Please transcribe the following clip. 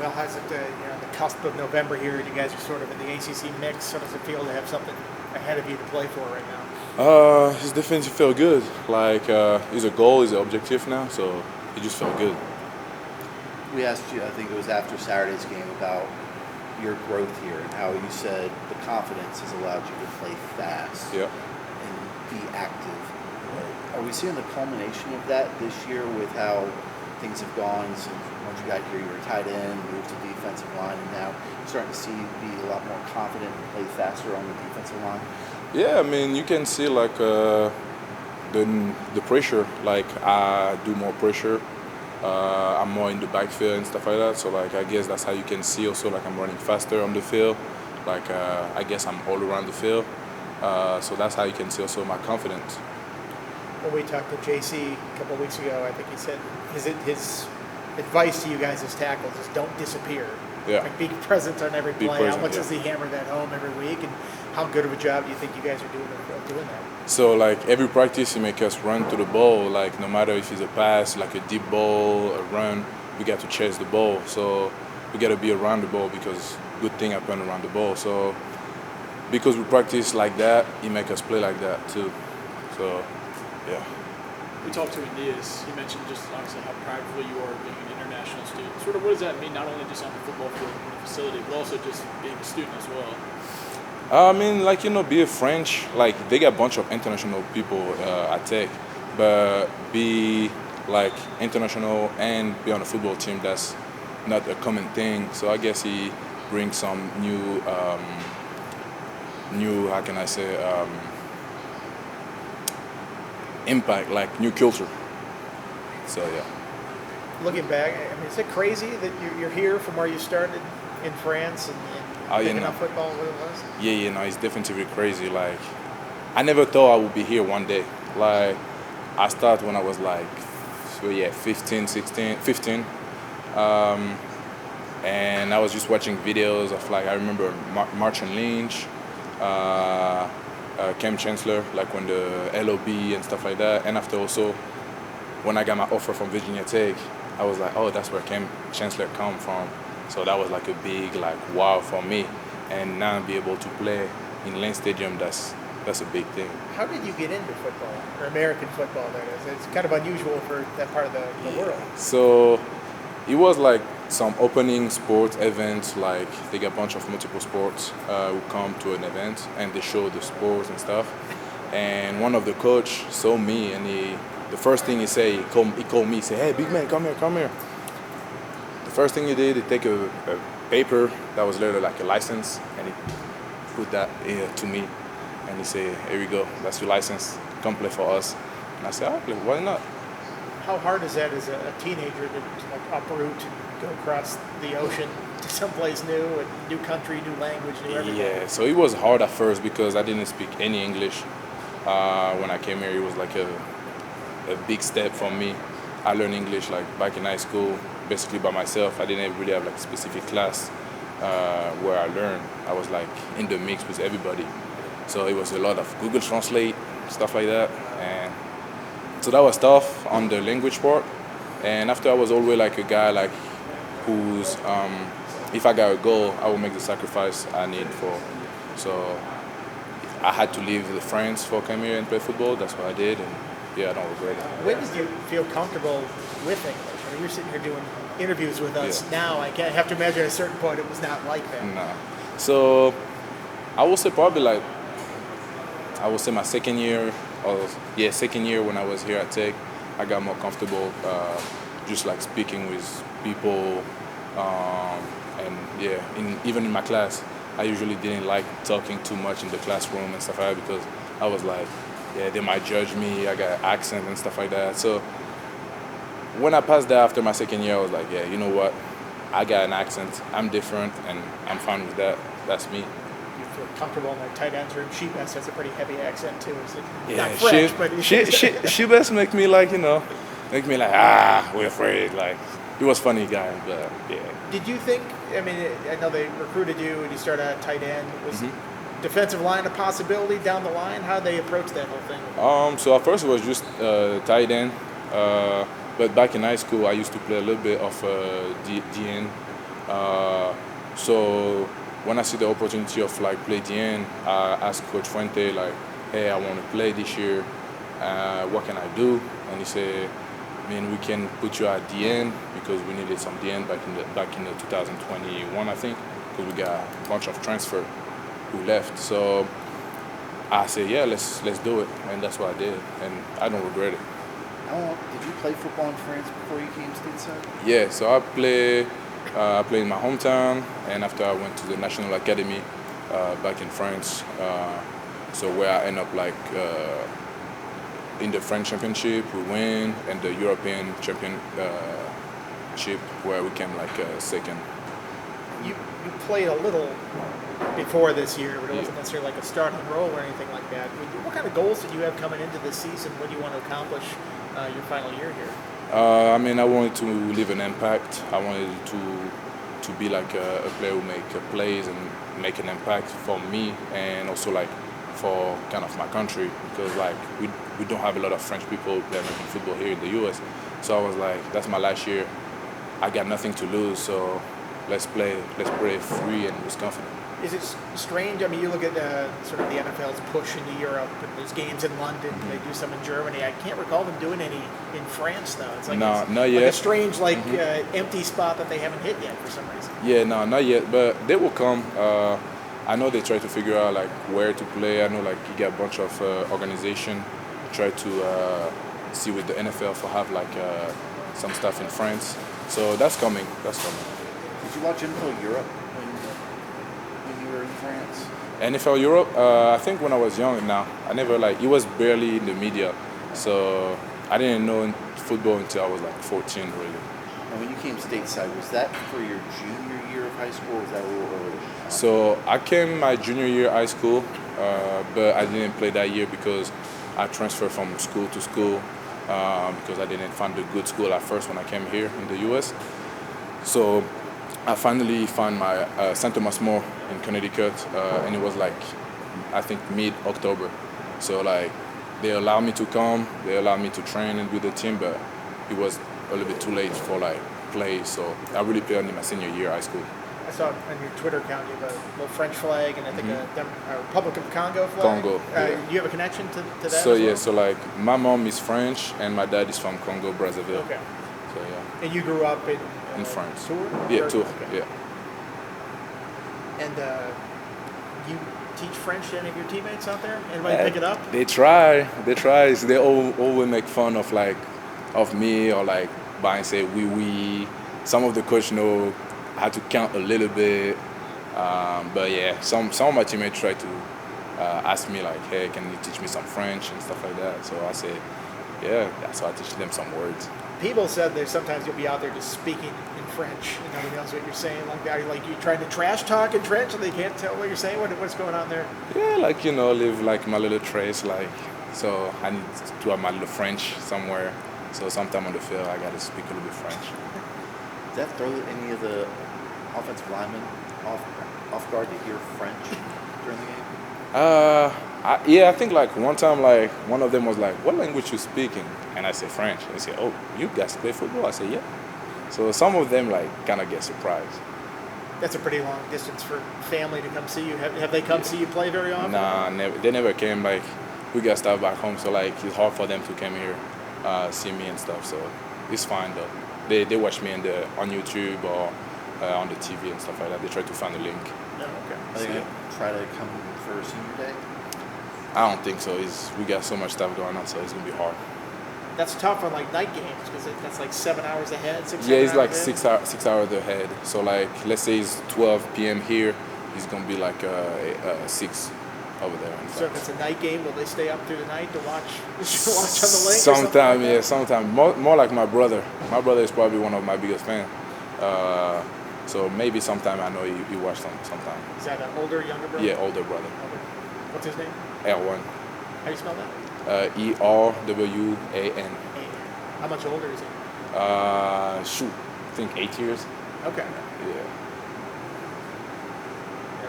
Well, how's it, on the cusp of November here, and you guys are sort of in the ACC mix. How does it feel to have something ahead of you to play for right now? It's definitely feel good. Like it's a goal, it's an objective now, so it just felt good. We asked you, I think it was after Saturday's game, about your growth here and how you said the confidence has allowed you to play fast Yeah. and be active. Are we seeing the culmination of that this year with how things have gone since once you got here, you were a tight end, moved to defensive line, and now you're starting to see you be a lot more confident and play faster on the defensive line? Yeah, I mean you can see like the pressure. Like I do more pressure. I'm more in the backfield and stuff like that. So like I guess that's how you can see also like I'm running faster on the field. Like I guess I'm all around the field. So that's how you can see also my confidence. When we talked to JC a couple of weeks ago, I think he said his advice to you guys as tackles is don't disappear. Yeah. Like be present on every Be play. present, How much yeah. does he hammer that home every week, and how good of a job do you think you guys are doing that? So like every practice, he make us run to the ball. Like no matter if it's a pass, like a deep ball, a run, we got to chase the ball. So we got to be around the ball because good thing happen around the ball. So because we practice like that, he make us play like that too. So yeah. We talked to Aeneas. He mentioned just obviously how prideful you are being an international student. Sort of what does that mean, not only just on the football field and the facility, but also just being a student as well? I mean, like, be a French, like, they got a bunch of international people at Tech, but be, like, international and be on a football team, that's not a common thing. So I guess he brings some new, how can I say, impact, like, new culture. So, yeah. Looking back, I mean, is it crazy that you're here from where you started in France and picking up football what it was? Yeah, no, it's definitely crazy. Like, I never thought I would be here one day. Like, I started when I was like, 15, 16, 15. And I was just watching videos of, like, I remember Martin Lynch, Cam Chancellor, like when the LOB and stuff like that. And after also, when I got my offer from Virginia Tech, I was like, oh, that's where Cam Chancellor come from. So that was like a big wow for me, and now be able to play in Lane Stadium, that's a big thing. How did you get into football, or American football? That is, it's kind of unusual for that part of the world. So it was like some opening sports events, like they get a bunch of multiple sports who come to an event and they show the sports and stuff. And one of the coach saw me, and the first thing he said, he called me, he said, "Hey, big man, come here." The first thing he did, he take a paper that was literally like a license, and he put that to me, and he said, "Here we go, that's your license, come play for us." And I said, "Okay, why not?" How hard is that as a teenager to like uproot and go across the ocean to someplace new, a new country, new language, new everything? Yeah, so it was hard at first because I didn't speak any English. When I came here, it was like a big step for me. I learned English like back in high school, basically by myself. I didn't really have like a specific class where I learned. I was like in the mix with everybody. So it was a lot of Google Translate, stuff like that. And so that was tough on the language part. And after I was always like a guy like who's, if I got a goal, I will make the sacrifice I need for. So I had to leave France for come here and play football. That's what I did. And yeah, I don't regret it. When did you feel comfortable with English? I mean, you're sitting here doing interviews with us now. I have to imagine at a certain point it was not like that. No. So I would say probably like, I would say my second year when I was here at Tech, I got more comfortable just like speaking with people. And yeah, even in my class, I usually didn't like talking too much in the classroom and stuff like that because I was like, they might judge me, I got an accent and stuff like that. So when I passed that after my second year, I was like, you know what? I got an accent, I'm different, and I'm fine with that. That's me. You feel comfortable in the tight ends room. Sheebest has a pretty heavy accent too. Is it Yeah, not French, but she best make me like, Wilfried, like, he was funny guy, but yeah. Did you think, I mean, I know they recruited you and you started at tight end. Was defensive line a possibility down the line? How did they approach that whole thing? So at first it was just tight end. But back in high school, I used to play a little bit of DN. So when I see the opportunity of like play DN, I ask Coach Fuente like, hey, I want to play this year. What can I do? And he said, we can put you at DN because we needed some DN back in the 2021, I think, because we got a bunch of transfer who left. So I said, yeah, let's do it, and that's what I did, and I don't regret it. Did you play football in France before you came stateside? Yeah, so I played in my hometown, and after I went to the National Academy back in France, so where I end up like in the French Championship, we win, and the European Championship where we came like second. You played a little before this year, but it wasn't necessarily like a starting role or anything like that. What kind of goals did you have coming into this season? What do you want to accomplish your final year here? I wanted to leave an impact. I wanted to be like a player who make plays and make an impact for me, and also like for kind of my country, because like we don't have a lot of French people playing American football here in the U.S. So I was like, that's my last year. I got nothing to lose, so let's play free and with confidence. Is it strange? I mean, you look at sort of the NFL's push into Europe, and there's games in London. They do some in Germany. I can't recall them doing any in France, though. It's like not like yet. a strange, empty spot that they haven't hit yet for some reason. Yeah, no, not yet, but they will come. I know they try to figure out like where to play. I know like you get a bunch of organization try to see with the NFL for have like some stuff in France. So that's coming. Did you watch NFL Europe when you were in France? NFL Europe, I think when I was young. Now I never it was barely in the media, so I didn't know football until I was like 14, really. And when you came stateside, was that for your junior year of high school, or was that a little early? So I came my junior year high school, but I didn't play that year because I transferred from school to school because I didn't find a good school at first when I came here in the U.S. So I finally found my St. Thomas More in Connecticut, and it was like, I think mid-October. So like they allowed me to come, they allowed me to train and with the team, but it was a little bit too late for like play. So I really played only my senior year high school. I saw on your Twitter account you have a little French flag and I think a Republic of Congo flag. Congo. Yeah. Do you have a connection to that? So as well? so like my mom is French and my dad is from Congo, Brazzaville. Okay. So yeah. And you grew up in France. Tours? Yeah, Tours. Okay. Yeah. And you teach French to any of your teammates out there? Anybody pick it up? They try. They always make fun of like of me or like by and say oui. Some of the coach know how to count a little bit, but yeah, some of my teammates try to ask me like, hey, can you teach me some French and stuff like that? So I say, yeah. So I teach them some words. People said that sometimes you'll be out there just speaking in French and nobody knows what you're saying. Like that, like you trying to trash talk in French and they can't tell what you're saying. What's going on there? Yeah, like live like my little trace. Like so, I need to have my little French somewhere. So sometime on the field, I gotta speak a little bit French. Does that throw any of the offensive linemen off guard to hear French during the game? I think like one time like one of them was like, what language you speaking? And I said French. And they said, oh, you guys play football? I said, yeah. So some of them like kind of get surprised. That's a pretty long distance for family to come see you. Have they come see you play very often? Nah, never. They never came. Like we got stuff back home, so like it's hard for them to come here, see me and stuff. So it's fine though. They watch me on YouTube or on the TV and stuff like that. They try to find a link. No, okay. Are they going to try to come for senior day? I don't think so. We got so much stuff going on, so it's gonna be hard. That's tough on like night games because that's like 7 hours ahead. Yeah, it's like 6 hours ahead. So like let's say it's 12 p.m. here, it's gonna be like 6 over there. So if it's a night game, will they stay up through the night to watch on the link? Sometimes, yeah, sometimes. More like my brother. My brother is probably one of my biggest fans. So maybe sometime I know you watch sometime. Is that an older, younger brother? Yeah, older brother. What's his name? L1. How do you spell that? ERWAN. How much older is he? I think 8 years. Okay. Yeah.